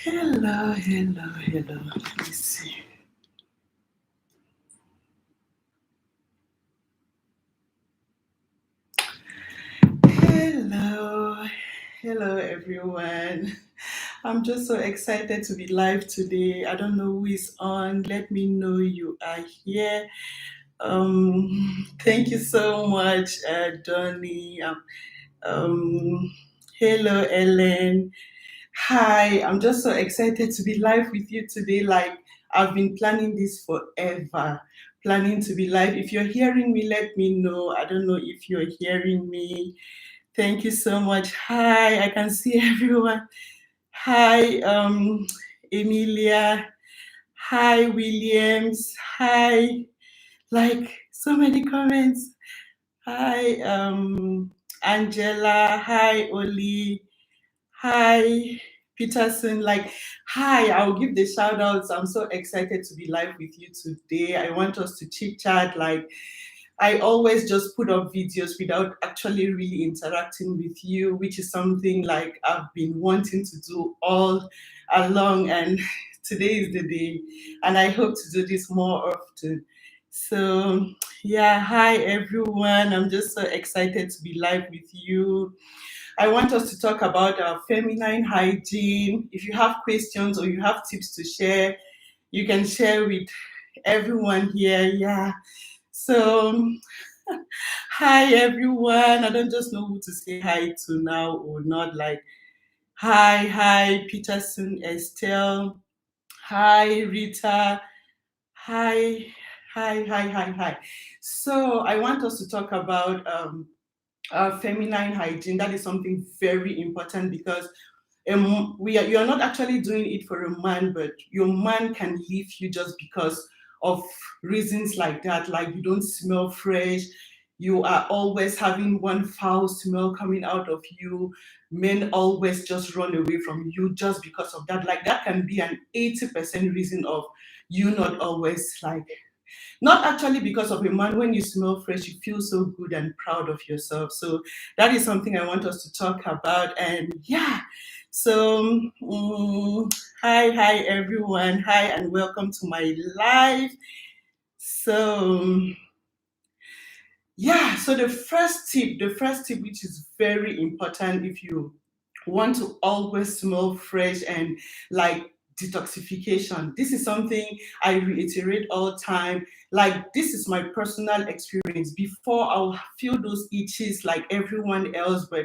Hello, hello, hello. Let me see. Hello, hello, everyone. I'm just so excited to be live today. I don't know who is on. Let me know you are here. Thank you so much, Donnie. Hello, Ellen. Hi, I'm just so excited to be live with you today. Like, I've been planning this forever, planning to be live. If you're hearing me, let me know. I don't know if you're hearing me. Thank you so much. Hi, I can see everyone. Hi, Emilia. Hi, Williams. Hi, like so many comments. Hi, Angela. Hi, Oli. Hi, Peterson. Like, hi, I'll give the shout outs. I'm so excited to be live with you today. I want us to chit chat. Like, I always just put up videos without actually really interacting with you, which is something like I've been wanting to do all along. And today is the day. And I hope to do this more often. So, yeah, hi everyone. I'm just so excited to be live with you. I want us to talk about our feminine hygiene. If you have questions or you have tips to share, you can share with everyone here. Yeah. So, hi everyone. I don't just know who to say hi to now or not. Like, hi, Peterson, Estelle. Hi, Rita. Hi, hi. So, I want us to talk about feminine hygiene. That is something very important because you're not actually doing it for a man, but your man can leave you just because of reasons like that. Like you don't smell fresh, you are always having one foul smell coming out of you. Men always just run away from you just because of that. Like that can be an 80% reason of you not always like not actually because of a man. When you smell fresh, you feel so good and proud of yourself. So that is something I want us to talk about. And yeah, so hi everyone. Hi and welcome to my live. So yeah, so the first tip, which is very important if you want to always smell fresh and like detoxification. This is something I reiterate all the time. Like this is my personal experience. Before I'll feel those itches like everyone else, but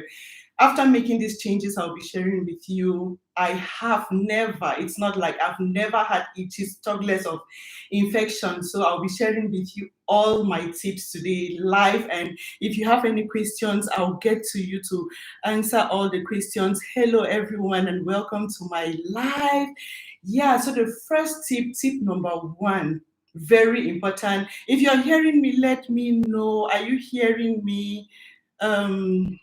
after making these changes I'll be sharing with you, I have never, it's not like I've never had itches, talkless of infection. So I'll be sharing with you all my tips today live. And if you have any questions, I'll get to you to answer all the questions. Hello, everyone, and welcome to my live. Yeah, so the first tip number one, very important. If you're hearing me, let me know. Are you hearing me? Um,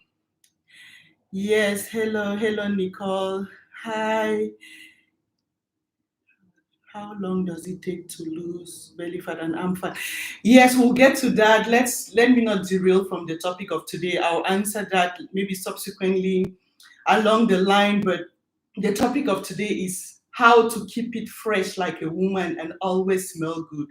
yes, hello, Nicole. Hi. How long does it take to lose belly fat and arm fat? Yes, we'll get to that. Let me not derail from the topic of today. I'll answer that maybe subsequently along the line. But the topic of today is how to keep it fresh like a woman and always smell good.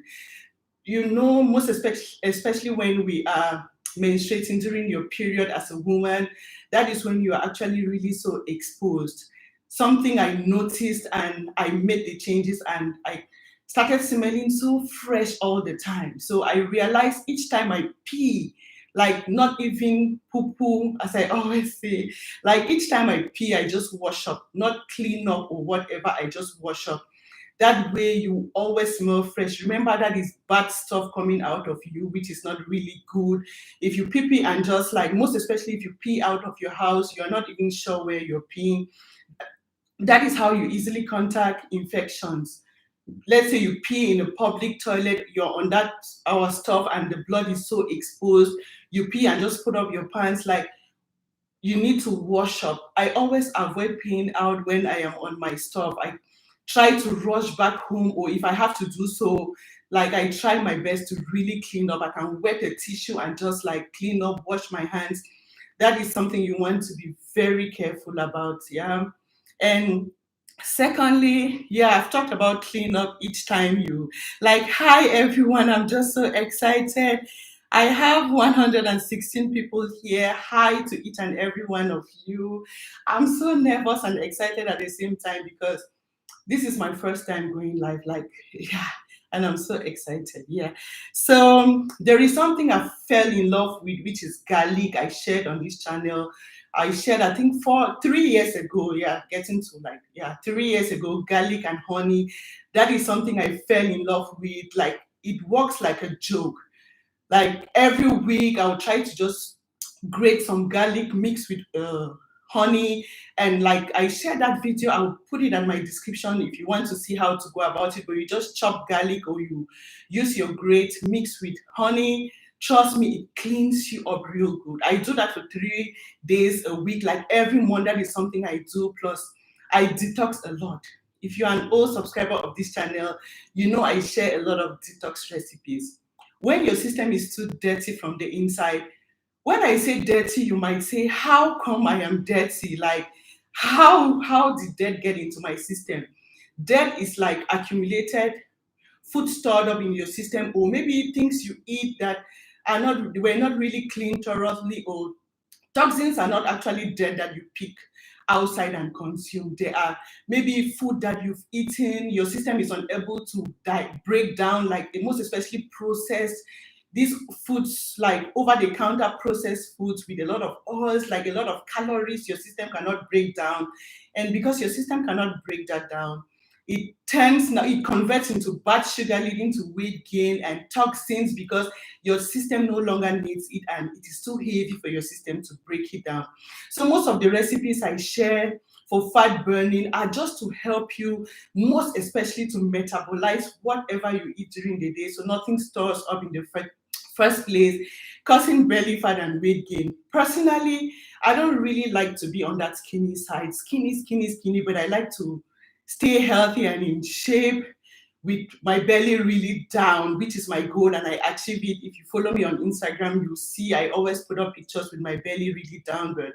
You know, most especially when we are menstruating during your period as a woman, that is when you are actually really so exposed. Something I noticed and I made the changes and I started smelling so fresh all the time. So I realized each time I pee, like not even poo poo, as I always say, like each time I pee, I just wash up, not clean up or whatever, I just wash up. That way you always smell fresh. Remember that is bad stuff coming out of you, which is not really good. If you pee pee and just like, most especially if you pee out of your house, you're not even sure where you're peeing. That is how you easily contact infections. Let's say you pee in a public toilet, you're on that our stuff and the blood is so exposed, you pee and just put up your pants, like you need to wash up. I always avoid peeing out when I am on my stuff. I try to rush back home, or if I have to do so, like I try my best to really clean up. I can wet a tissue and just like clean up, wash my hands. That is something you want to be very careful about. Yeah. And Secondly, yeah, I've talked about clean up each time you like, hi everyone, I'm just so excited. I have 116 people here. Hi to each and every one of you. I'm so nervous and excited at the same time because this is my first time going live, like, yeah, and I'm so excited. Yeah. So there is something I fell in love with, which is garlic. I shared on this channel. I shared, I think, 3 years ago. Yeah, getting to like, yeah, 3 years ago, garlic and honey. That is something I fell in love with. Like, it works like a joke. Like every week, I'll try to just grate some garlic mixed with honey, and like I shared that video, I'll put it in my description if you want to see how to go about it. But you just chop garlic or you use your grate mixed with honey. Trust me, it cleans you up real good. I do that for 3 days a week, like every month. That is something I do. Plus I detox a lot. If you're an old subscriber of this channel, you know I share a lot of detox recipes. When your system is too dirty from the inside, when I say dirty, you might say, how come I am dirty? Like, how did dirt get into my system? Dirt is like accumulated food stored up in your system, or maybe things you eat that were not really cleaned thoroughly, or toxins are not actually dead that you pick outside and consume. They are maybe food that you've eaten, your system is unable to break down, like the most especially processed. These foods, like over the counter processed foods with a lot of oils, like a lot of calories, your system cannot break down. And because your system cannot break that down, it converts into bad sugar, leading to weight gain and toxins, because your system no longer needs it and it is too heavy for your system to break it down. So most of the recipes I share for fat burning are just to help you, most especially to metabolize whatever you eat during the day, so nothing stores up in the first place, causing belly fat and weight gain. Personally, I don't really like to be on that skinny side, skinny, but I like to stay healthy and in shape with my belly really down, which is my goal, and I achieve it. If you follow me on Instagram, you'll see I always put up pictures with my belly really down. But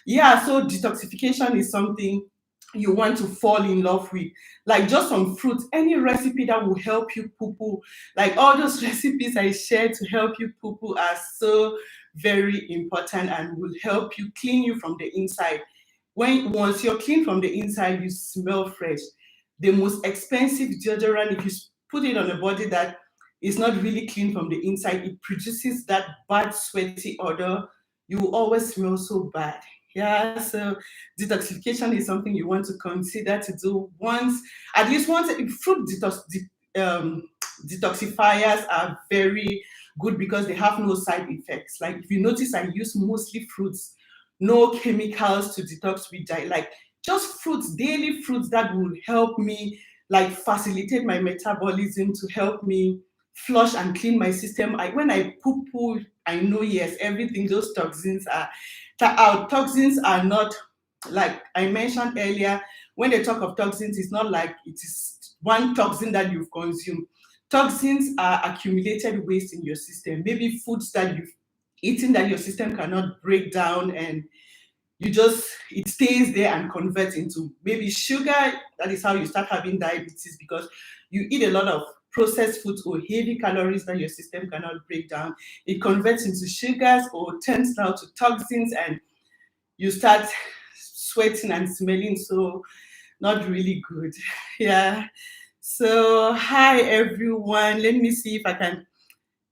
yeah, so detoxification is something you want to fall in love with. Like just some fruits, any recipe that will help you poo poo. Like all those recipes I share to help you poo poo are so very important and will help you clean you from the inside. Once you're clean from the inside, you smell fresh. The most expensive deodorant, if you put it on a body that is not really clean from the inside, it produces that bad sweaty odor. You will always smell so bad. Yeah, so detoxification is something you want to consider to do once, at least once. Fruit detoxifiers are very good because they have no side effects. Like if you notice, I use mostly fruits, no chemicals to detox with like just fruits, daily fruits that will help me like facilitate my metabolism, to help me flush and clean my system. When I poo poo, I know, yes, everything, those toxins are our toxins are not, like I mentioned earlier, when they talk of toxins, it's not like it is one toxin that you've consumed. Toxins are accumulated waste in your system, maybe foods that you've eaten that your system cannot break down, and it stays there and converts into maybe sugar. That is how you start having diabetes, because you eat a lot of processed foods or heavy calories that your system cannot break down. It converts into sugars or turns now to toxins, and you start sweating and smelling so not really good. Yeah. So hi everyone. Let me see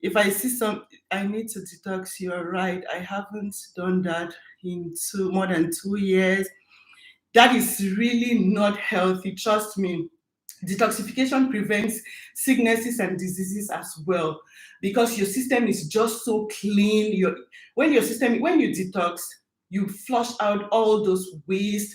if I see some, I need to detox. You're right. I haven't done that in more than 2 years. That is really not healthy. Trust me. Detoxification prevents sicknesses and diseases as well, because your system is just so clean. When you detox, you flush out all those waste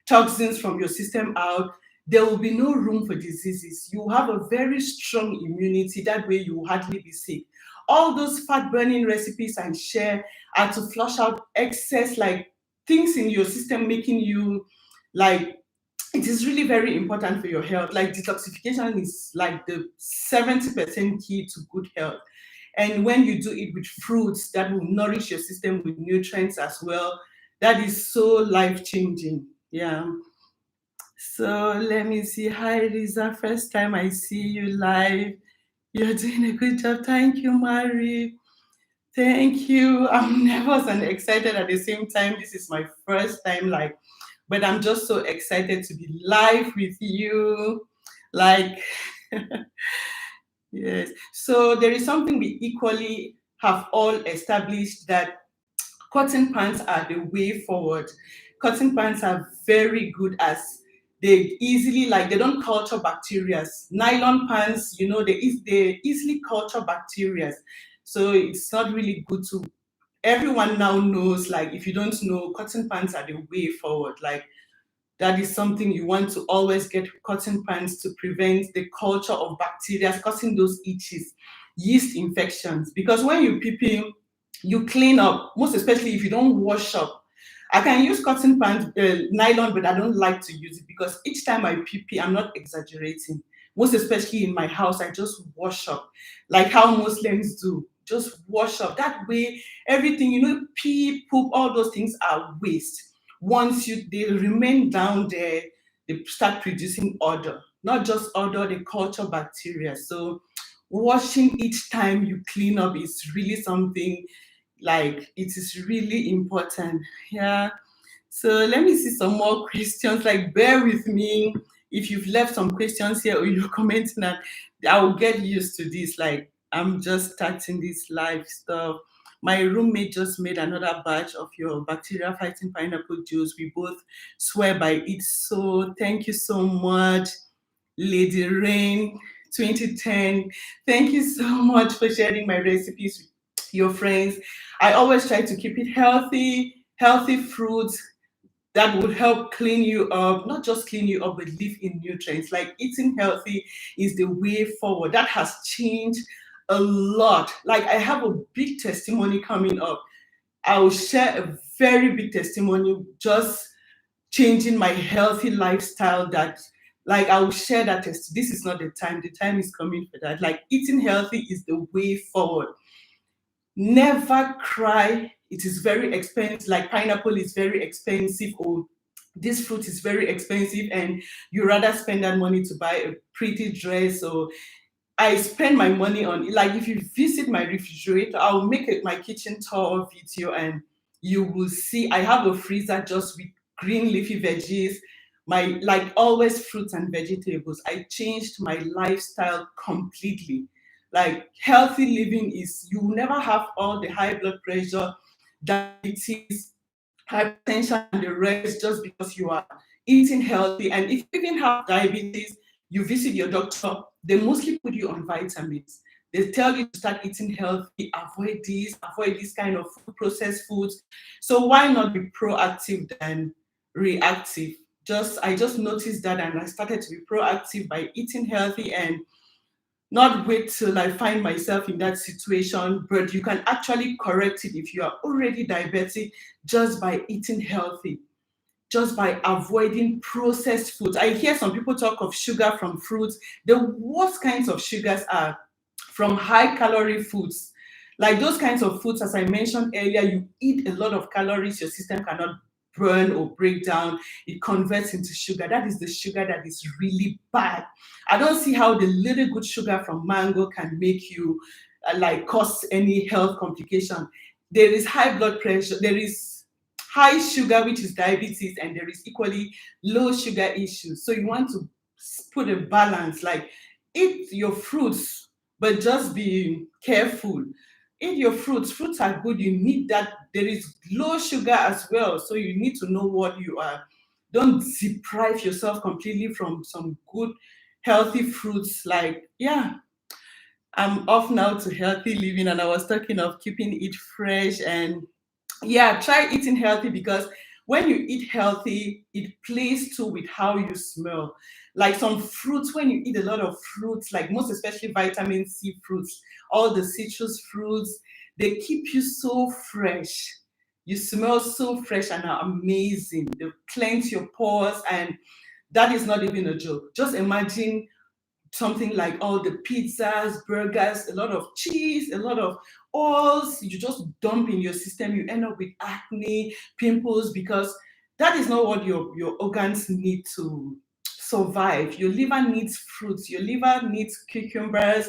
toxins from your system out. There will be no room for diseases. You have a very strong immunity. That way you will hardly be sick. All those fat burning recipes I share are to flush out excess, like things in your system making you like, it is really very important for your health. Like detoxification is like the 70% key to good health. And when you do it with fruits that will nourish your system with nutrients as well, that is so life changing. Yeah. So let me see. Hi, Riza. First time I see you live. You're doing a good job. Thank you, Mari. Thank you. I'm nervous and excited at the same time. This is my first time, like, but I'm just so excited to be live with you. Like, yes. So there is something we equally have all established, that cotton pants are the way forward. Cotton pants are very good, as they easily, like, they don't culture bacteria. Nylon pants, they easily culture bacteria. So it's not really good to, everyone now knows, like, if you don't know, cotton pants are the way forward. Like, that is something you want to always get cotton pants to prevent the culture of bacteria, causing those itches, yeast infections. Because when you pee, you clean up, most especially if you don't wash up. I can use cotton pants, nylon, but I don't like to use it because each time I pee, I'm not exaggerating. Most especially in my house, I just wash up, like how Muslims do. Just wash up. That way, everything, pee, poop, all those things are waste. Once they remain down there, they start producing odor. Not just odor, they culture bacteria. So washing each time you clean up is really something, like, it is really important. Yeah. So let me see some more questions. Like, bear with me if you've left some questions here or you're commenting, and I will get used to this. Like, I'm just starting this live stuff. My roommate just made another batch of your bacteria fighting pineapple juice. We both swear by it. So thank you so much, Lady Rain 2010. Thank you so much for sharing my recipes with your friends. I always try to keep it healthy fruits that would help clean you up, not just clean you up, but live in nutrients. Like, eating healthy is the way forward. That has changed a lot. Like, I have a big testimony coming up. I will share a very big testimony, just changing my healthy lifestyle. That, like, I will share that test. This is not the time. The time is coming for that. Like, eating healthy is the way forward. Never cry. It is very expensive. Like, pineapple is very expensive, or this fruit is very expensive, and you rather spend that money to buy a pretty dress. Or I spend my money on, like, if you visit my refrigerator, I'll make my kitchen tour video, and you will see I have a freezer just with green leafy veggies, my, like, always fruits and vegetables. I changed my lifestyle completely. Like, healthy living is, you will never have all the high blood pressure, diabetes, hypertension, and the rest, just because you are eating healthy. And if you even have diabetes, you visit your doctor, they mostly put you on vitamins. They tell you to start eating healthy, avoid this kind of processed foods. So why not be proactive than reactive? I just noticed that, and I started to be proactive by eating healthy, and not wait till I find myself in that situation. But you can actually correct it if you are already diabetic, just by eating healthy, just by avoiding processed foods. I hear some people talk of sugar from fruits. The worst kinds of sugars are from high calorie foods. Like, those kinds of foods, as I mentioned earlier, you eat a lot of calories, your system cannot burn or break down. It converts into sugar. That is the sugar that is really bad. I don't see how the little good sugar from mango can make you, like, cause any health complication. There is high blood pressure, there is high sugar, which is diabetes, and there is equally low sugar issues. So you want to put a balance. Like, eat your fruits, but just be careful. Eat your fruits. Fruits are good. You need that. There is low sugar as well. So you need to know what you are. Don't deprive yourself completely from some good, healthy fruits. Like, yeah, I'm off now to healthy living, and I was talking of keeping it fresh. And yeah, try eating healthy, because when you eat healthy, it plays too with how you smell. Like, some fruits, when you eat a lot of fruits, like, most especially vitamin C fruits, all the citrus fruits, they keep you so fresh. You smell so fresh and are amazing. They cleanse your pores, and that is not even a joke. Just imagine something like all the pizzas, burgers, a lot of cheese, a lot of oils, you just dump in your system, you end up with acne, pimples, because that is not what your organs need to. survive. Your liver needs fruits, your liver needs cucumbers,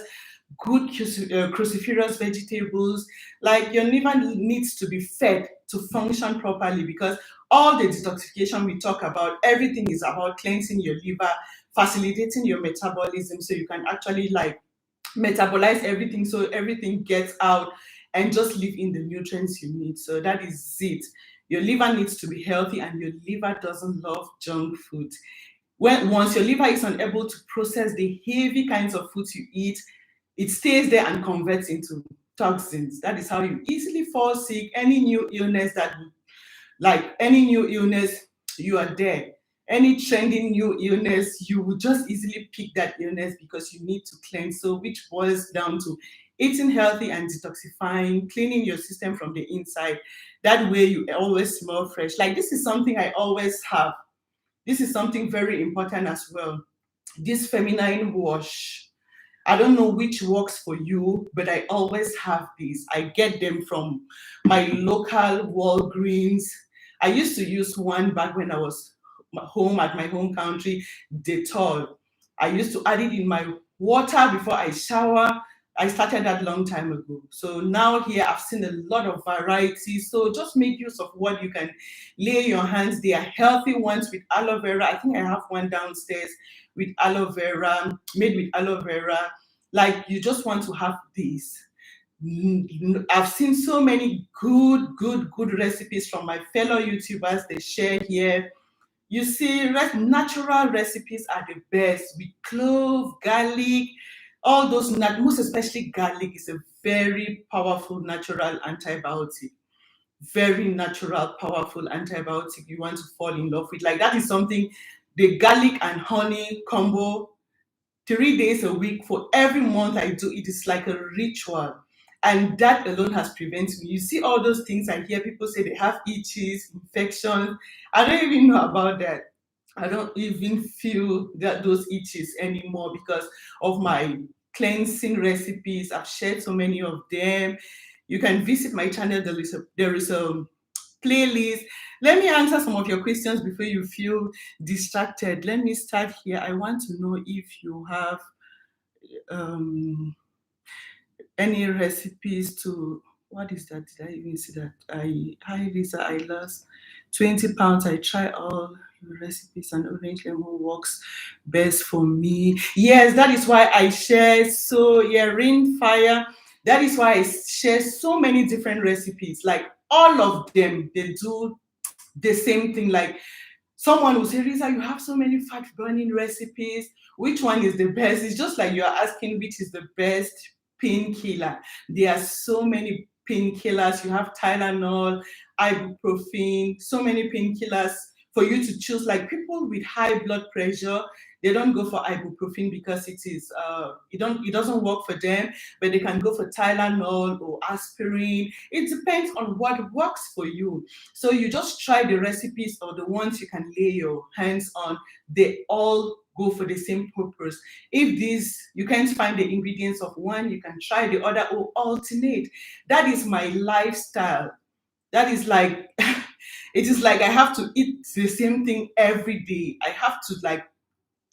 good cruciferous vegetables. Like your liver needs to be fed to function properly, because all the detoxification we talk about, everything is about cleansing your liver, facilitating your metabolism so you can actually like metabolize everything, so everything gets out and just live in the nutrients you need. So that is it. Your liver needs to be healthy, and your liver doesn't love junk food. Once your liver is unable to process the heavy kinds of foods you eat, it stays there and converts into toxins. That is how you easily fall sick. Any new illness that, like any new illness, you are there. Any trending new illness, you will just easily pick that illness because you need to cleanse. So, which boils down to eating healthy and detoxifying, cleaning your system from the inside. That way, you always smell fresh. Like, this is something I always have. This is something very important as well. This feminine wash. I don't know which works for you, but I always have these. I get them from my local Walgreens. I used to use one back when I was home at my home country, Dettol. I used to add it in my water before I shower. I started that long time ago. So now here I've seen a lot of variety. So just make use of what you can lay your hands. They are healthy ones with aloe vera. I think I have one downstairs with aloe vera, made with aloe vera. Like, you just want to have these. I've seen so many good recipes from my fellow YouTubers. They share here. You see, natural recipes are the best, with clove, garlic, all those, most especially garlic is a very powerful natural antibiotic. Very natural, powerful antibiotic you want to fall in love with. Like, that is something, the garlic and honey combo, 3 days a week for every month I do it is like a ritual. And that alone has prevented me. You see all those things I hear people say they have itches, infections. I don't even know about that. I don't even feel that those itches anymore because of my cleansing recipes. I've shared so many of them. You can visit my channel. There is a playlist. Let me answer some of your questions before you feel distracted. Let me start here. I want to know if you have um, any recipes to, what is that? Did I even see that? Hi Lisa, I lost 20 pounds. I try all your recipes and orange lemon works best for me. Yes, that is why I share. So yeah, rain fire. That is why I share so many different recipes. Like, all of them, they do the same thing. Like, someone will say, Risa, you have so many fat burning recipes. Which one is the best? It's just like you're asking which is the best painkiller. There are so many painkillers. You have Tylenol, ibuprofen, so many painkillers for you to choose. Like, people with high blood pressure, they don't go for ibuprofen because it doesn't work for them, but they can go for Tylenol or aspirin. It depends on what works for you. So you just try the recipes or the ones you can lay your hands on. They all go for the same purpose. If you can't find the ingredients of one, you can try the other or alternate. That is my lifestyle. That is like, it is like I have to eat the same thing every day.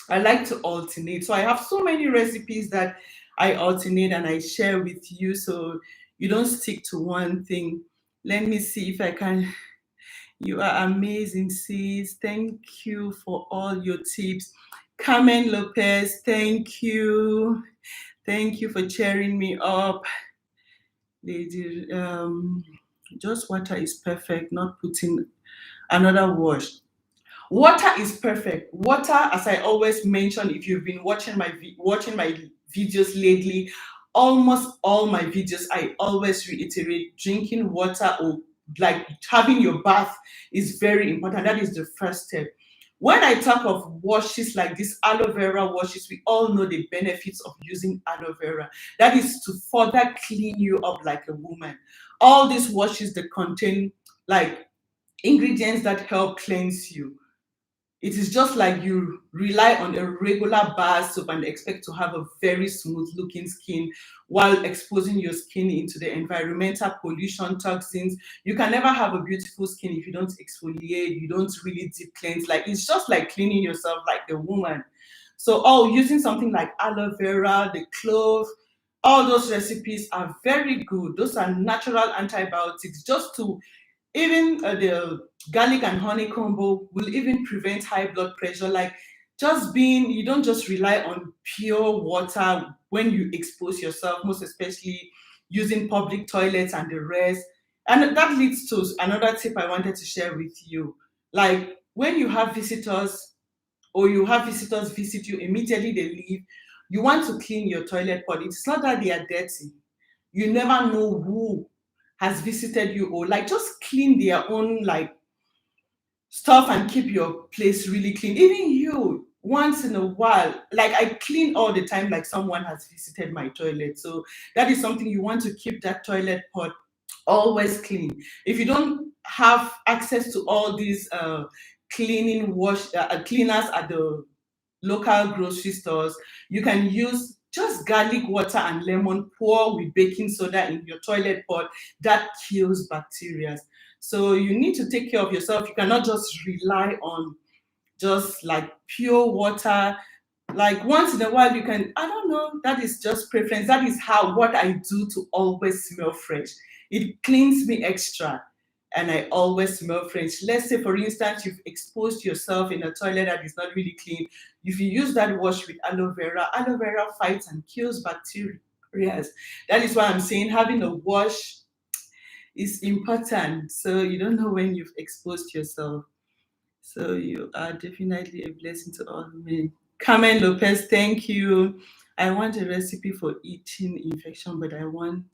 I like to alternate. So I have so many recipes that I alternate and I share with you, so you don't stick to one thing. Let me see if I can. You are amazing, sis. Thank you for all your tips. Carmen Lopez, thank you. Thank you for cheering me up. Lady, just water is perfect, not putting another wash. Water is perfect. Water, as I always mention, if you've been watching my videos lately, almost all my videos, I always reiterate drinking water, or like having your bath, is very important. That is the first step. When I talk of washes like this, aloe vera washes, we all know the benefits of using aloe vera. That is to further clean you up like a woman. All these washes that contain like ingredients that help cleanse you. It is just like you rely on a regular bar soap and expect to have a very smooth looking skin while exposing your skin into the environmental pollution, toxins. You can never have a beautiful skin if you don't exfoliate, you don't really deep cleanse. Like it's just like cleaning yourself like a woman. So, oh, using something like aloe vera, the clove, all those recipes are very good. Those are natural antibiotics just to even the garlic and honey combo will even prevent high blood pressure. Like just being, you don't just rely on pure water when you expose yourself, most especially using public toilets and the rest. And that leads to another tip I wanted to share with you. Like when you have visitors or you have visitors visit you, immediately they leave, you want to clean your toilet pot. It's not that they are dirty. You never know who has visited you, or like just clean their own like stuff and keep your place really clean. Even you, once in a while, like I clean all the time, like someone has visited my toilet. So that is something you want to keep that toilet pot always clean. If you don't have access to all these cleaning wash cleaners at the local grocery stores, you can use just garlic water and lemon, pour with baking soda in your toilet pot. That kills bacteria. So you need to take care of yourself. You cannot just rely on just like pure water. Like once in a while you can, I don't know, that is just preference. That is how what I do to always smell fresh. It cleans me extra and I always smell fresh. Let's say for instance you've exposed yourself in a toilet that is not really clean. If you use that wash with aloe vera fights and kills bacteria. Yes, that is why I'm saying having a wash is important, so you don't know when you've exposed yourself. So you are definitely a blessing to all men. Carmen Lopez, thank you. I want a recipe for eating infection, but I want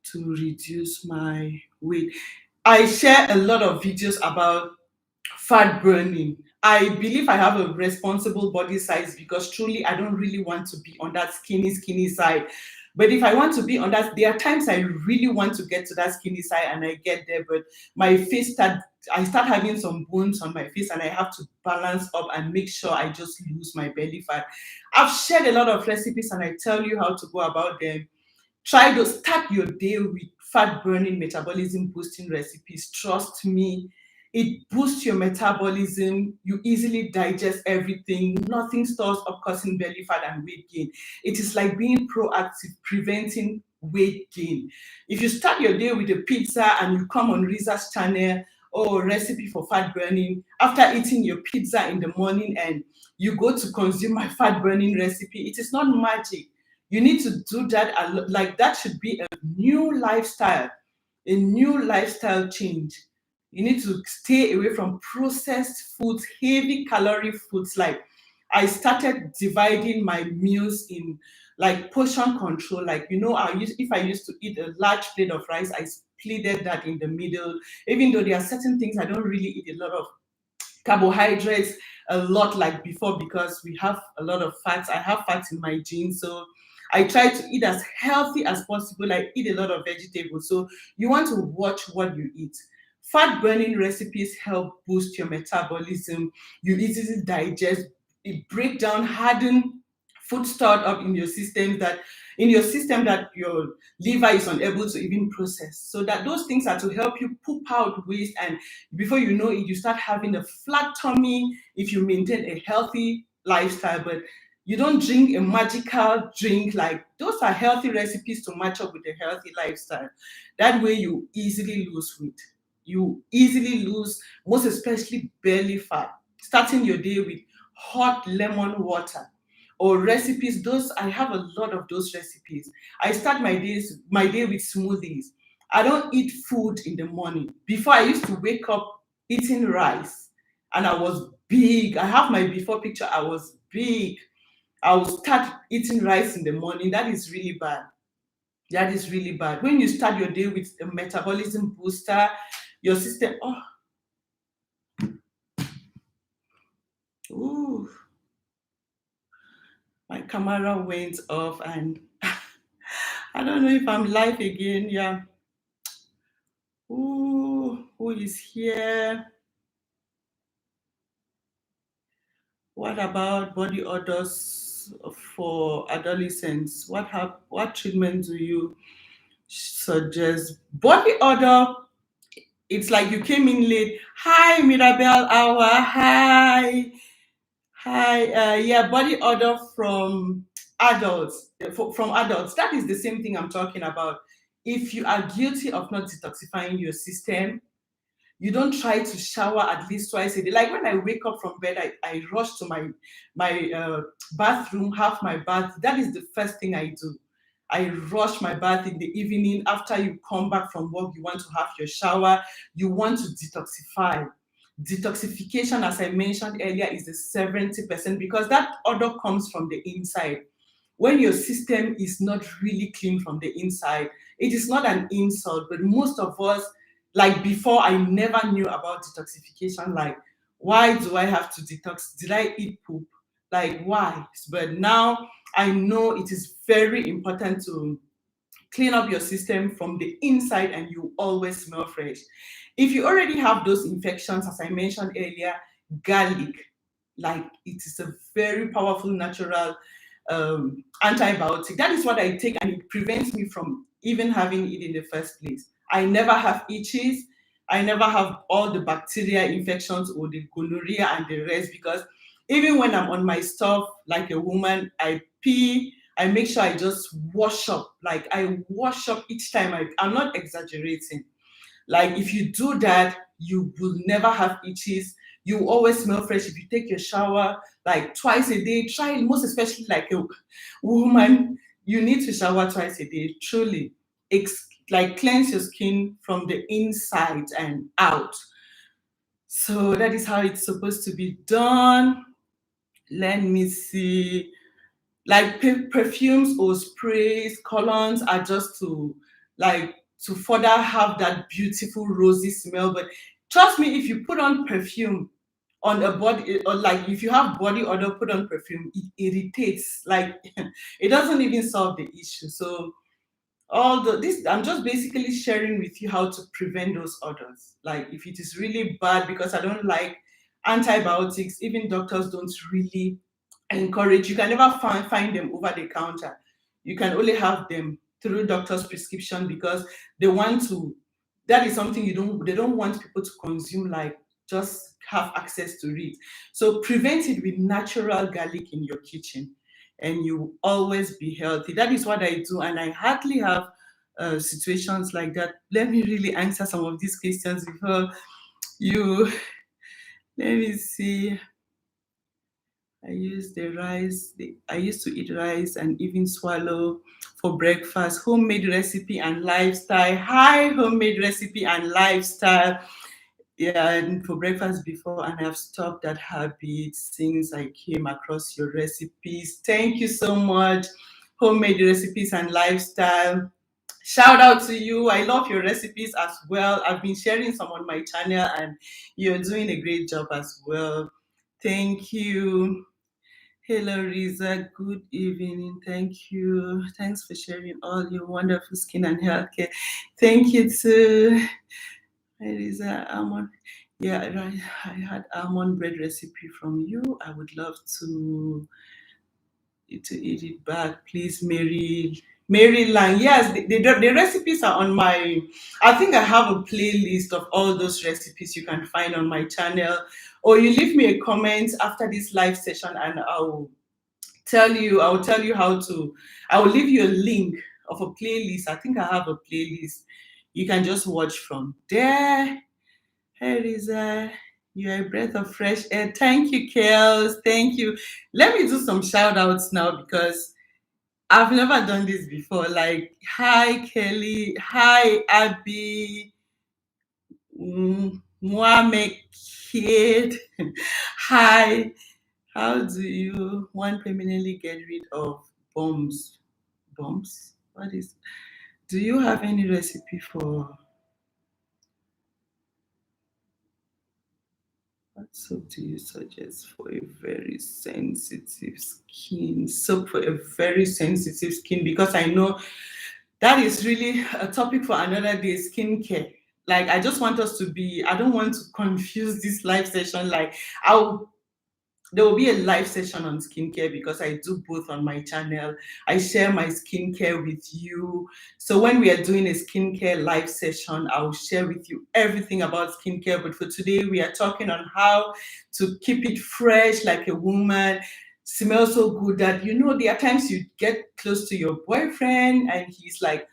to reduce my weight. I share a lot of videos about fat burning. I believe I have a responsible body size because truly I don't really want to be on that skinny side. But if I want to be on that, there are times I really want to get to that skinny side and I get there, but my face I start having some bones on my face and I have to balance up and make sure I just lose my belly fat. I've shared a lot of recipes and I tell you how to go about them. Try to start your day with fat burning, metabolism boosting recipes. Trust me, it boosts your metabolism. You easily digest everything. Nothing stores up causing belly fat and weight gain. It is like being proactive, preventing weight gain. If you start your day with a pizza and you come on Riza's channel, or recipe for fat burning, after eating your pizza in the morning and you go to consume my fat burning recipe, it is not magic. You need to do that like that should be a new lifestyle change. You need to stay away from processed foods, heavy calorie foods. Like I started dividing my meals in like portion control. Like if I used to eat a large plate of rice, I splitted that in the middle. Even though there are certain things I don't really eat a lot of carbohydrates a lot like before because we have a lot of fats. I have fats in my genes, so I try to eat as healthy as possible. I eat a lot of vegetables, so you want to watch what you eat. Fat burning recipes help boost your metabolism. You easily digest, it break down hardened food stored up in your system that your liver is unable to even process. So that those things are to help you poop out waste, and before you know it, you start having a flat tummy if you maintain a healthy lifestyle. But you don't drink a magical drink. Like those are healthy recipes to match up with a healthy lifestyle. That way you easily lose weight. You easily lose, most especially belly fat. Starting your day with hot lemon water or recipes. Those I have a lot of those recipes. I start my day with smoothies. I don't eat food in the morning. Before I used to wake up eating rice and I was big. I have my before picture. I was big. I will start eating rice in the morning. That is really bad. That is really bad. When you start your day with a metabolism booster, your system, oh, ooh, my camera went off and I don't know if I'm live again. Yeah. Ooh, who is here? What about body odors for adolescents? What treatment do you suggest? Body odor, it's like you came in late. Hi, Mirabelle Hour. Hi. Hi. Yeah, body odor from adults. From adults. That is the same thing I'm talking about. If you are guilty of not detoxifying your system, you don't try to shower at least twice a day. Like when I wake up from bed, I rush to my bathroom, have my bath. That is the first thing I do. I rush my bath in the evening. After you come back from work, you want to have your shower. You want to detoxify. Detoxification, as I mentioned earlier, is the 70% because that odor comes from the inside. When your system is not really clean from the inside, it is not an insult, but most of us, like before, I never knew about detoxification. Like, why do I have to detox? Did I eat poop? Like, why? But now I know it is very important to clean up your system from the inside and you always smell fresh. If you already have those infections, as I mentioned earlier, garlic, like it is a very powerful natural antibiotic. That is what I take, and it prevents me from even having it in the first place. I never have itches. I never have all the bacteria infections or the gonorrhea and the rest because even when I'm on my stuff, like a woman, I pee. I make sure I just wash up. Like I wash up each time. I'm not exaggerating. Like if you do that, you will never have itches. You always smell fresh. If you take your shower like twice a day, try it, most especially like a woman, you need to shower twice a day. Truly, like cleanse your skin from the inside and out. So that is how it's supposed to be done. Let me see. Like perfumes or sprays, colognes are just to like to further have that beautiful rosy smell. But trust me, if you put on perfume on a body, or like if you have body odor, put on perfume, it irritates. Like it doesn't even solve the issue. So all the this I'm just basically sharing with you how to prevent those odors. Like if it is really bad, because I don't like antibiotics, even doctors don't really encourage. You can never find them over the counter. You can only have them through doctor's prescription because they want to, that is something you don't they don't want people to consume, like just have access to it. So prevent it with natural garlic in your kitchen and you will always be healthy. That is what I do, and I hardly have situations like that. Let me really answer some of these questions before you. Let me see. I used to eat rice and even swallow for breakfast. Homemade recipe and lifestyle. Hi, homemade recipe and lifestyle. Yeah, and for breakfast before, and I've stopped that habit since I came across your recipes. Thank you so much. Homemade recipes and lifestyle. Shout out to you. I love your recipes as well. I've been sharing some on my channel and you're doing a great job as well. Thank you. Hello, Riza. Good evening. Thank you. Thanks for sharing all your wonderful skin and healthcare. Thank you too. Hi, Riza. Almond. Yeah, right. I had almond bread recipe from you. I would love to eat it back, please, Mary. Mary Lang. Yes, the recipes are on my. I think I have a playlist of all those recipes you can find on my channel. Or you leave me a comment after this live session, and I'll tell you how to. I will leave you a link of a playlist. I think I have a playlist. You can just watch from there. Hey, Riza, you're a breath of fresh air. Thank you, Kels. Thank you. Let me do some shout outs now because I've never done this before. Like, hi, Kelly. Hi, Abby. Mohamed Kid. Hi. How do you one permanently get rid of bombs? Bombs? What is? Do you have any recipe for what soap do you suggest for a very sensitive skin? Soap for a very sensitive skin, because I know that is really a topic for another day. Skincare. Like I just want us to be. I don't want to confuse this live session. Like I'll there will be a live session on skincare because I do both on my channel. I share my skincare with you. So when we are doing a skincare live session, I'll share with you everything about skincare. But for today, we are talking on how to keep it fresh like a woman, smell so good that there are times you get close to your boyfriend and he's like,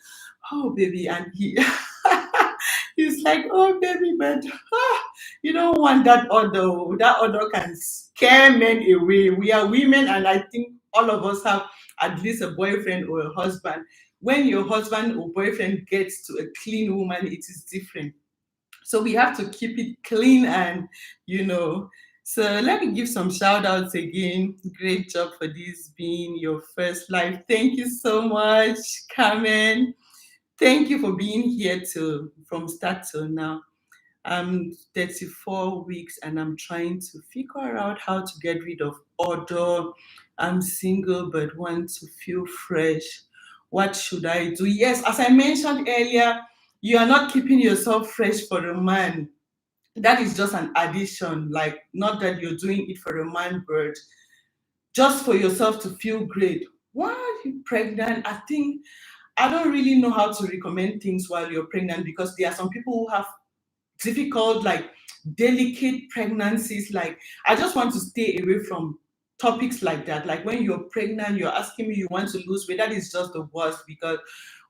oh baby, and he he's like, oh baby, but you don't want that odor. That odor can scare men away. We are women, and I think all of us have at least a boyfriend or a husband. When your husband or boyfriend gets to a clean woman, it is different. So we have to keep it clean and, you know. So let me give some shout outs again. Great job for this being your first live. Thank you so much, Carmen. Thank you for being here from start till now. I'm 34 weeks and I'm trying to figure out how to get rid of odor. I'm single but want to feel fresh. What should I do? Yes, as I mentioned earlier, you are not keeping yourself fresh for a man. That is just an addition, like not that you're doing it for a man, but just for yourself to feel great. While you're pregnant, I think I don't really know how to recommend things while you're pregnant because there are some people who have difficult, like delicate pregnancies. Like, I just want to stay away from topics like that. Like, when you're pregnant, you're asking me you want to lose weight. That is just the worst because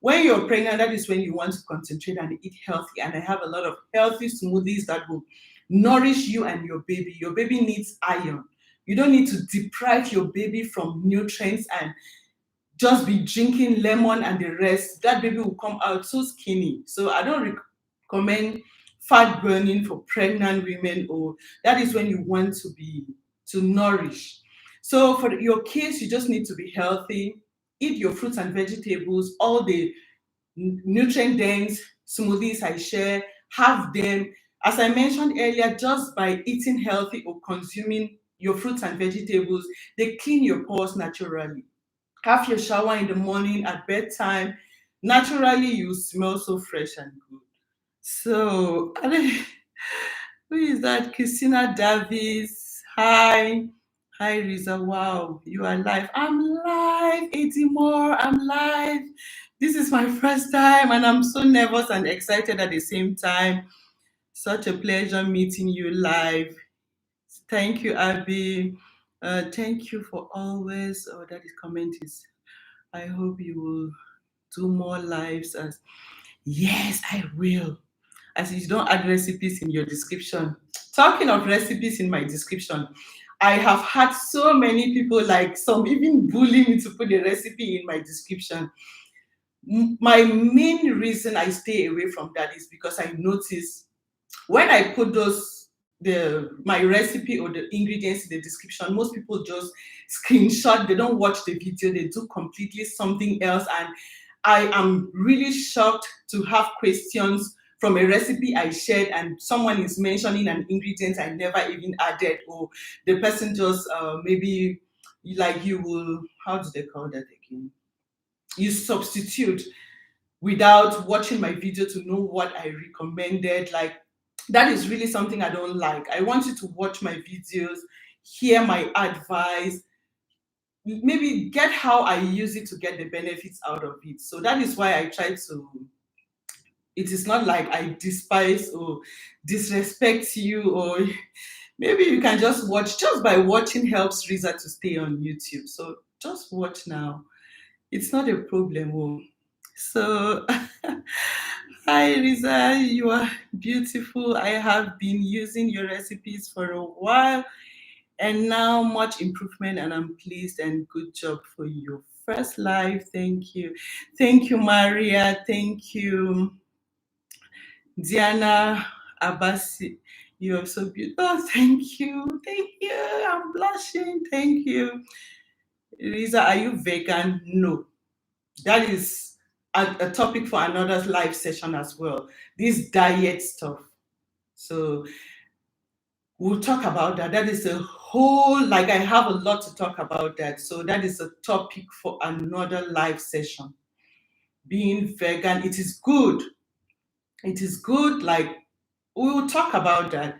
when you're pregnant, that is when you want to concentrate and eat healthy. And I have a lot of healthy smoothies that will nourish you and your baby. Your baby needs iron. You don't need to deprive your baby from nutrients and just be drinking lemon and the rest. That baby will come out so skinny. So I don't recommend fat burning for pregnant women, or that is when you want to nourish. So for your kids, you just need to be healthy. Eat your fruits and vegetables, all the nutrient dense smoothies I share, have them. As I mentioned earlier, just by eating healthy or consuming your fruits and vegetables, they clean your pores naturally. Have your shower in the morning at bedtime. Naturally, you smell so fresh and good. So, who is that? Christina Davis. Hi. Hi, Riza. Wow, you are live. I'm live. 80 more. I'm live. This is my first time, and I'm so nervous and excited at the same time. Such a pleasure meeting you live. Thank you, Abby. Thank you for always. Oh, that is comment is. I hope you will do more lives as. Yes, I will. As you don't add recipes in your description. Talking of recipes in my description, I have had so many people, like some even bully me to put the recipe in my description. My main reason I stay away from that is because I notice when I put those the my recipe or the ingredients in the description, most people just screenshot, they don't watch the video, they do completely something else. And I am really shocked to have questions from a recipe I shared and someone is mentioning an ingredient I never even added, or the person just maybe like you will, how do they call that again? You substitute without watching my video to know what I recommended. Like, that is really something I don't like. I want you to watch my videos, hear my advice, maybe get how I use it to get the benefits out of it. So that is why I try to. It is not like I despise or disrespect you, or maybe you can just watch. Just by watching helps Risa to stay on YouTube. So just watch now. It's not a problem. Oh. So, hi Risa, you are beautiful. I have been using your recipes for a while and now much improvement, and I'm pleased, and good job for your first live. Thank you. Thank you, Maria. Thank you, Diana Abasi. You are so beautiful. Oh, thank you. Thank you. I'm blushing. Thank you. Risa, are you vegan? No. That is a topic for another live session as well. This diet stuff. So we'll talk about that. That is a whole, like, I have a lot to talk about that. So that is a topic for another live session. Being vegan, it is good. It is good. Like, we will talk about that.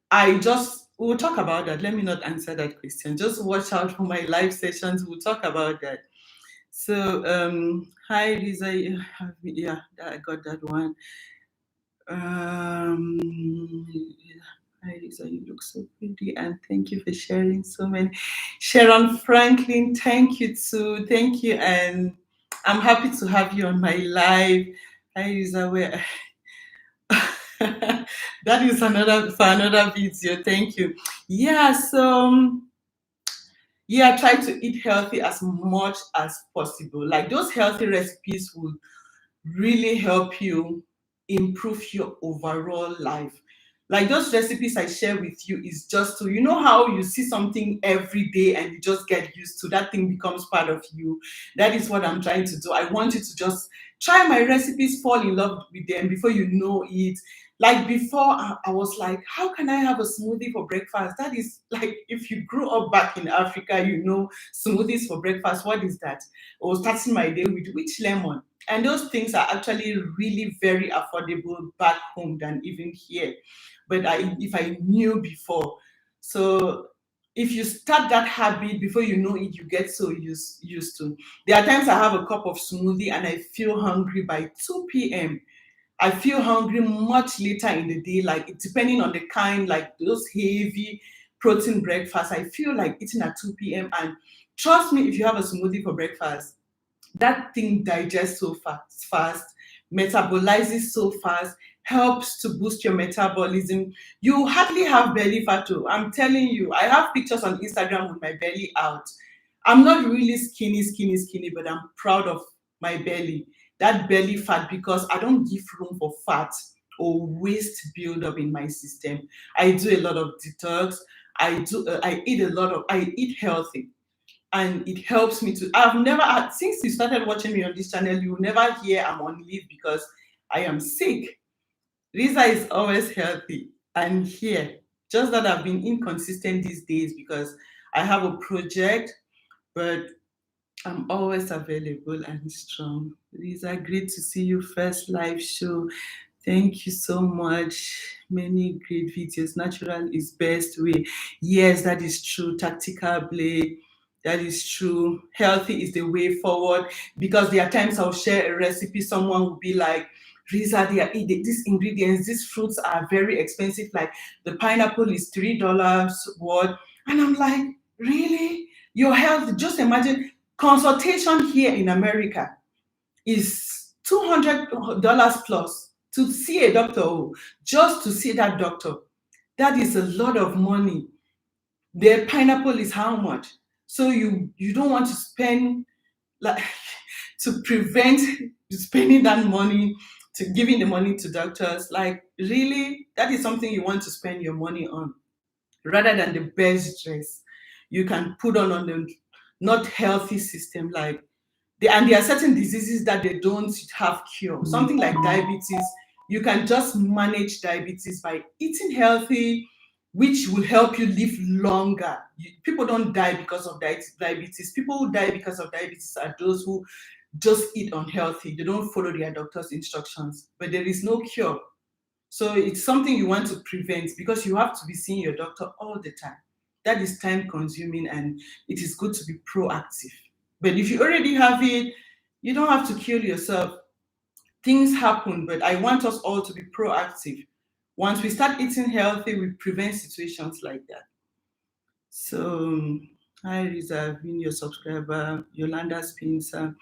I just we'll talk about that. Let me not answer that question. Just watch out for my live sessions. We'll talk about that. So, hi Lisa. Yeah, I got that one. Hi Lisa, you look so pretty, and thank you for sharing so many. Sharon Franklin, thank you too. Thank you, and I'm happy to have you on my live. Hi Lisa, where that is another for another video. Thank you. Yeah, so yeah, try to eat healthy as much as possible. Like those healthy recipes will really help you improve your overall life. Like those recipes I share with you is just to, you know how you see something every day and you just get used to that thing becomes part of you. That is what I'm trying to do. I want you to just try my recipes, fall in love with them before you know it. Like before, I was like, how can I have a smoothie for breakfast? That is like, if you grew up back in Africa, you know, smoothies for breakfast. What is that? I was starting my day with which lemon? And those things are actually really very affordable back home than even here. But if I knew before, so if you start that habit before you know it, you get so used to. There are times I have a cup of smoothie and I feel hungry by 2 p.m. I feel hungry much later in the day, like depending on the kind, like those heavy protein breakfast. I feel like eating at 2 p.m. And trust me, if you have a smoothie for breakfast, that thing digests so fast, metabolizes so fast, helps to boost your metabolism. You hardly have belly fat. Oh, I'm telling you, I have pictures on Instagram with my belly out. I'm not really skinny, but I'm proud of my belly. That belly fat, because I don't give room for fat or waste buildup in my system. I do a lot of detox. I eat healthy, and it helps me to. I've never had, since you started watching me on this channel, you will never hear I'm on leave because I am sick. Lisa is always healthy and here. Just that I've been inconsistent these days because I have a project, but I'm always available and strong. Lisa, great to see you first live show. Thank you so much. Many great videos. Natural is best way. Yes, that is true. Tactical blade. That is true. Healthy is the way forward, because there are times I'll share a recipe. Someone will be like, Risa, these ingredients, these fruits are very expensive. Like the pineapple is $3 worth. And I'm like, really? Your health, just imagine consultation here in America is $200 plus to see a doctor, oh, just to see that doctor. That is a lot of money. The pineapple is how much? So you don't want to spend, like, to prevent spending that money, to giving the money to doctors. Like really, that is something you want to spend your money on, rather than the best dress you can put on the not healthy system. Like and there are certain diseases that they don't have cure. Something like diabetes, you can just manage diabetes by eating healthy, which will help you live longer. People don't die because of diabetes. People who die because of diabetes are those who just eat unhealthy. They don't follow their doctor's instructions, but there is no cure. So it's something you want to prevent, because you have to be seeing your doctor all the time. That is time consuming, and it is good to be proactive. But if you already have it, you don't have to kill yourself. Things happen, but I want us all to be proactive. Once we start eating healthy, we prevent situations like that. So, hi, Risa, I've been your subscriber, Yolanda Spencer,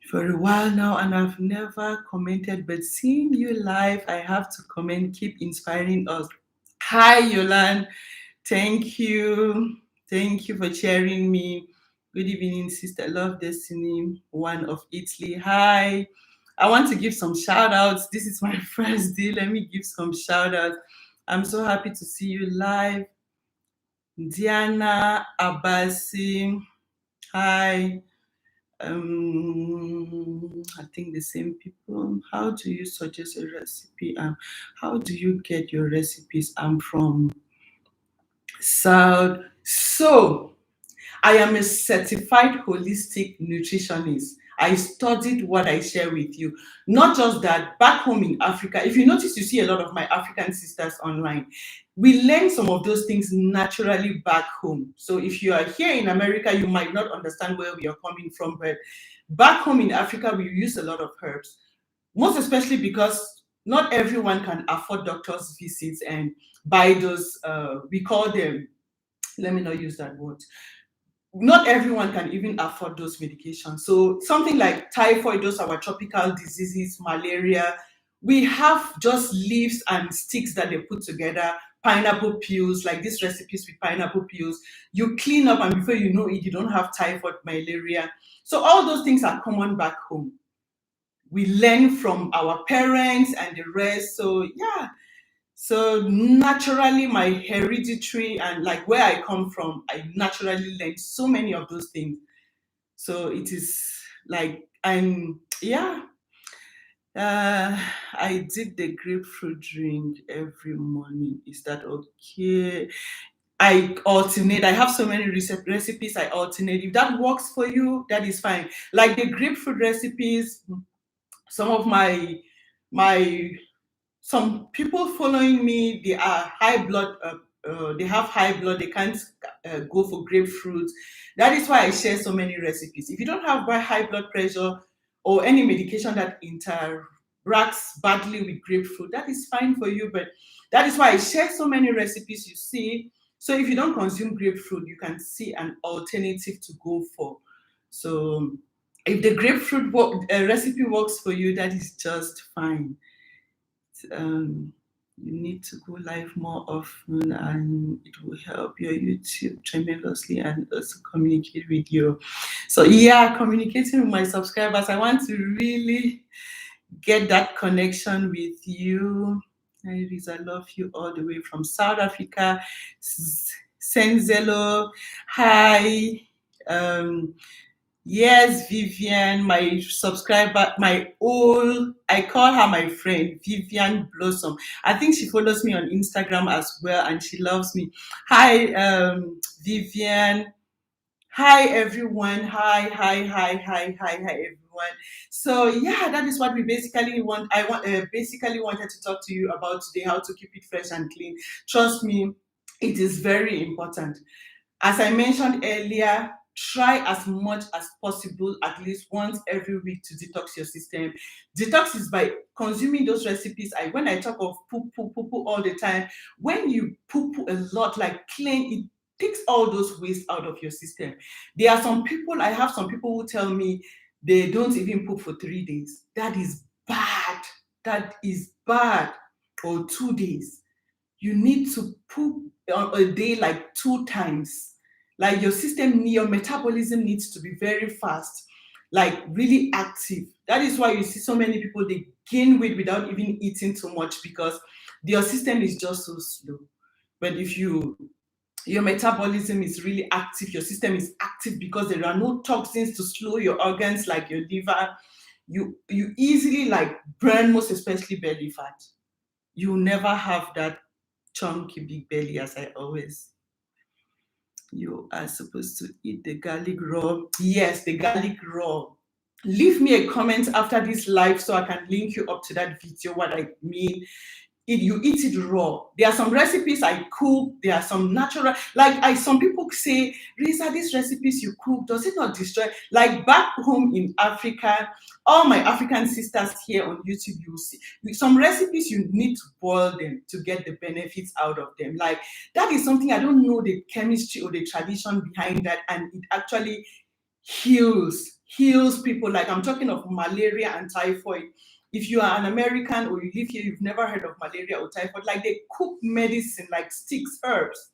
for a while now, and I've never commented, but seeing you live, I have to comment. Keep inspiring us. Hi, Yolanda. Thank you. Thank you for sharing me. Good evening, Sister Love Destiny, one of Italy. Hi. I want to give some shout outs. This is my first day. Let me give some shout outs. I'm so happy to see you live. Diana Abasi. Hi. I think the same people. How do you suggest a recipe? How do you get your recipes? I'm from South. So I am a certified holistic nutritionist. I studied what I share with you. Not just that, back home in Africa, if you notice, you see a lot of my African sisters online. we learn some of those things naturally back home. So if you are here in America, you might not understand where we are coming from, but back home in Africa, we use a lot of herbs, most especially because not everyone can afford doctor's visits and buy those, we call them, let me not use that word, not everyone can even afford those medications. So something like typhoid, those are our tropical diseases, malaria, we have just leaves and sticks that they put together, pineapple peels, like these recipes with pineapple peels. You clean up and before you know it, you don't have typhoid, malaria. So all those things are common back home. We learn from our parents and the rest. So yeah, so naturally, my hereditary and like where I come from, I naturally learned so many of those things. So it is like, and yeah, I did the grapefruit drink every morning. Is that okay? I alternate. I have so many recipes. I alternate. If that works for you, that is fine. Like the grapefruit recipes, some of my some people following me, they are high blood, they have high blood, they can't go for grapefruit. That is why I share so many recipes. If you don't have high blood pressure or any medication that interacts badly with grapefruit, that is fine for you, but that is why I share so many recipes, you see. So if you don't consume grapefruit, you can see an alternative to go for. So if the grapefruit recipe works for you, that is just fine. You need to go live more often and it will help your YouTube tremendously and also communicate with you. So yeah, communicating with my subscribers. I want to really get that connection with you. Iris, I love you all the way from South Africa. Senzelo, hi. Yes, Vivian, my subscriber, I call her my friend, Vivian Blossom. I think she follows me on Instagram as well, and she loves me. Hi, Vivian. Hi, everyone. Hi, everyone. So yeah, that is what we basically want. Basically wanted to talk to you about today, how to keep it fresh and clean. Trust me, it is very important. As I mentioned earlier, try as much as possible, at least once every week, to detox your system. Detox is by consuming those recipes. When I talk of poo all the time, when you poo a lot, like clean, it takes all those waste out of your system. I have some people who tell me they don't even poop for 3 days. That is bad. That is bad. Or 2 days. You need to poop on a day like 2 times. Like your metabolism needs to be very fast, like really active. That is why you see so many people, they gain weight without even eating too much because your system is just so slow. But if your metabolism is really active, your system is active because there are no toxins to slow your organs like your liver, you easily like burn, most especially belly fat. You never have that chunky big belly, as I always. You are supposed to eat the garlic raw. Yes, the garlic raw. Leave me a comment after this live so I can link you up to that video, what I mean. You eat it raw. There are some recipes I cook, there are some natural, some people say, Risa, these recipes you cook, does it not destroy? Like back home in Africa, all my African sisters here on YouTube, you see some recipes you need to boil them to get the benefits out of them. Like that is something I don't know the chemistry or the tradition behind that, and it actually heals people. Like I'm talking of malaria and typhoid. If you are an American or you live here, you've never heard of malaria or typhoid, like they cook medicine, like sticks, herbs.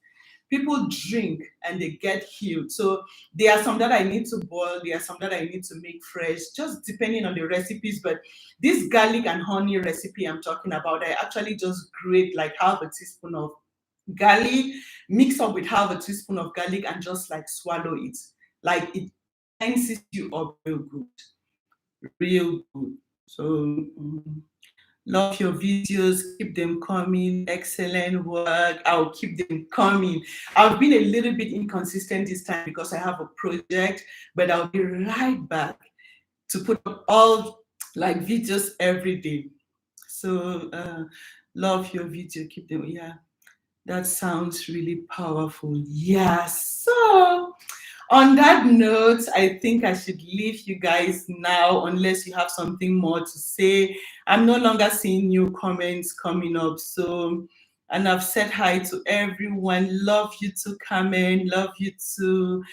People drink and they get healed. So there are some that I need to boil, there are some that I need to make fresh, just depending on the recipes. But this garlic and honey recipe I'm talking about, I actually just grate like half a teaspoon of garlic, mix up with half a teaspoon of garlic and just like swallow it. Like it cleanses you up real good. Real good. So love your videos, keep them coming. Excellent work. I'll keep them coming. I've been a little bit inconsistent this time because I have a project, but I'll be right back to put up all like videos every day. So love your video, keep them, yeah. That sounds really powerful. Yeah. So, on that note, I think I should leave you guys now, unless you have something more to say. I'm no longer seeing new comments coming up. So, and I've said hi to everyone. Love you too, Carmen. Love you too.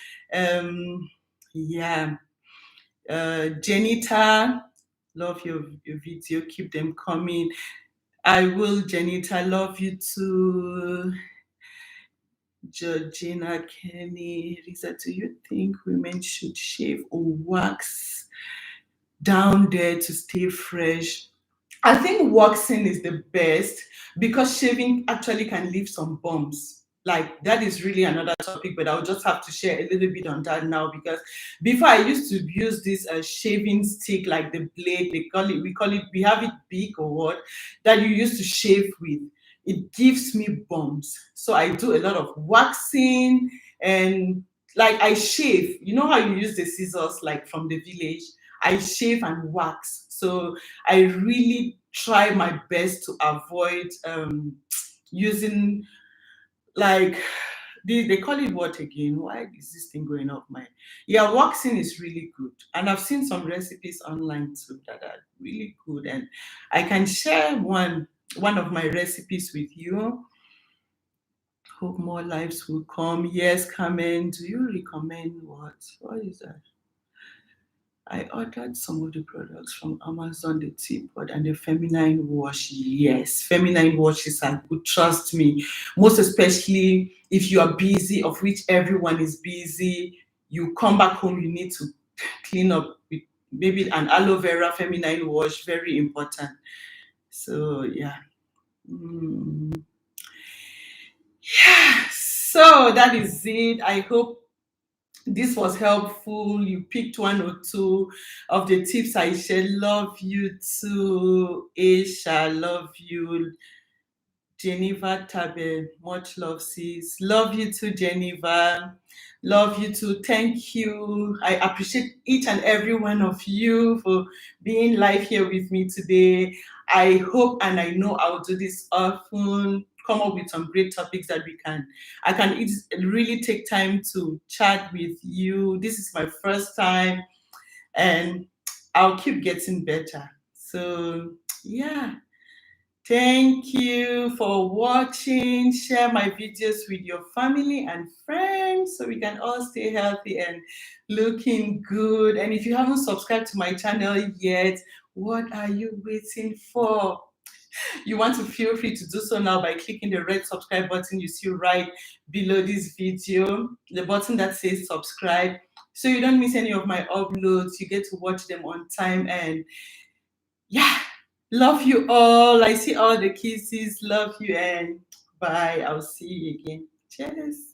Yeah. Janita, love your video. Keep them coming. I will, Janita. Love you too. Georgina Kenny, Lisa, do you think women should shave or wax down there to stay fresh? I think waxing is the best because shaving actually can leave some bumps. Like that is really another topic, but I'll just have to share a little bit on that now because before I used to use this shaving stick, like the blade, we have it big or what, that you used to shave with. It gives me bumps. So I do a lot of waxing and like I shave. You know how you use the scissors like from the village? I shave and wax. So I really try my best to avoid using like they call it what again? Why is this thing going off my? Yeah, waxing is really good, and I've seen some recipes online too that are really good, and I can share one of my recipes with you. Hope more lives will come. Yes, Carmen, do you recommend what? What is that? I ordered some of the products from Amazon, the teapot and the feminine wash. Yes, feminine washes are good. Trust me. Most especially if you are busy, of which everyone is busy. You come back home, you need to clean up with maybe an aloe vera feminine wash. Very important. So yeah. Mm. Yeah. So that is it. I hope this was helpful. You picked one or two of the tips I shared. Love you too, Aisha. Love you, Geneva Tabe. Much love, sis. Love you too, Geneva. Love you too. Thank you. I appreciate each and every one of you for being live here with me today. I hope and I know I'll do this often. Come up with some great topics that I can really take time to chat with you. This is my first time and I'll keep getting better. So, yeah. Thank you for watching. Share my videos with your family and friends so we can all stay healthy and looking good. And if you haven't subscribed to my channel yet, what are you waiting for? You want to feel free to do so now by clicking the red subscribe button you see right below this video, the button that says subscribe, so you don't miss any of my uploads. You get to watch them on time. And yeah, love you all. I see all the kisses. Love you and bye. I'll see you again. Cheers.